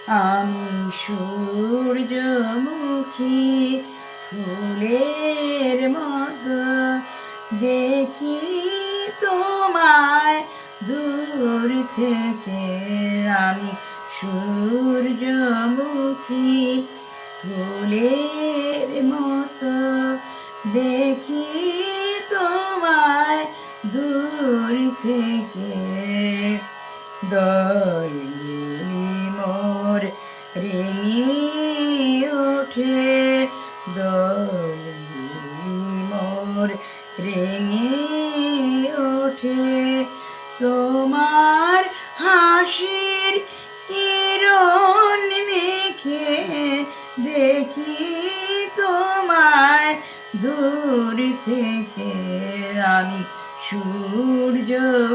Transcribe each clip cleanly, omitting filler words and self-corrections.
আমি সূর্যমুখী ফুলের মতো দেখি তোমায় দূর থেকে। আমি সূর্যমুখী ফুলের মতো দেখি তোমায় দূর থেকে। দোলগুলি মোর রেঙে ওঠে, দোলগুলি মোর রেঙে ওঠে, তোমার হাসির কিরণ মেখে দেখি তোমায় দূর থেকে। আমি সূর্যমুখী।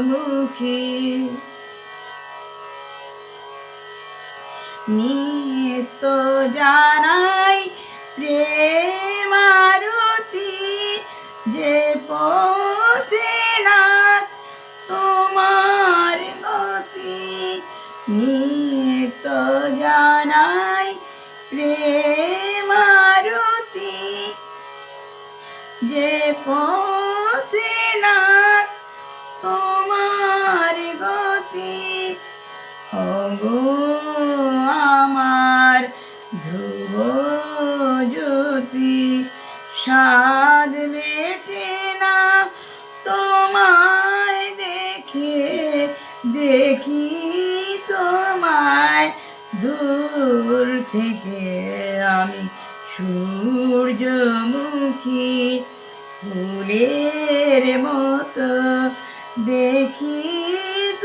নিত্য জানাই প্রেম আরতি, যে পথে নাথ তোমার গতি। নিত্য জানাই প্রেম আরতি, যে পথে নাথ তোমার গতি। ওগো আমার ধ্রুব জ্যোতি, স্বাদ মেটে না তোমায় দেখে, দেখি তোমায় দূর থেকে। আমি সূর্যমুখী ফুলের মতো দেখি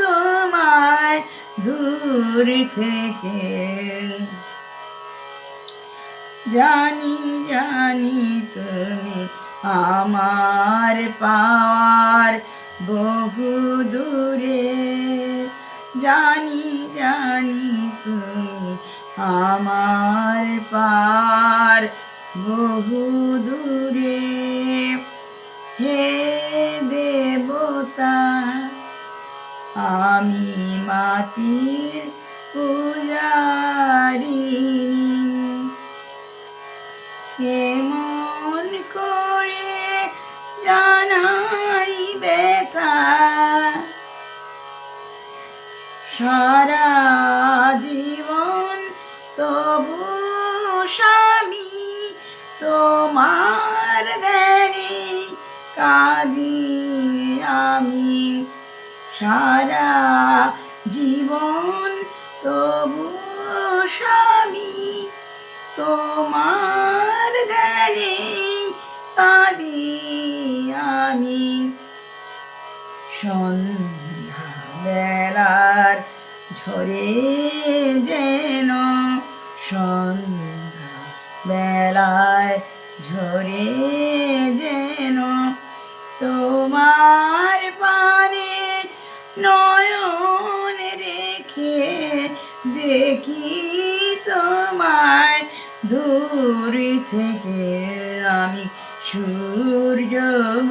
তোমায় দূর থেকে। জানি জানি তুমি আমার পাওয়ার বহু দূরে, জানি জানি তুমি আমার পাওয়ার বহু দূরে। হে দেবতা, আমি মাটির পূজারিণী, কেমন করে জানাই ব্যথা। সারা জীবন তবু স্বামী তোমার ধ্যানে কাঁদি আমি। সারা জীবন তবু স্বামী তোমার ধ্যানে কাঁদি আমি। সন্ধ্যা বেলার ঝরে যেন, সন্ধ্যা বেলায় ঝরে যেন তোমার পানে নয়ন রেখে দেখি তোমায় দূর থেকে। আমি সূর্যমুখী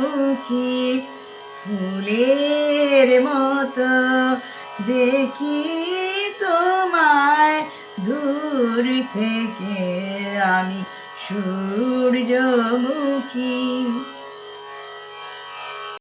ফুলের মতো দেখি তোমায় দূর থেকে। আমি সূর্যমুখী।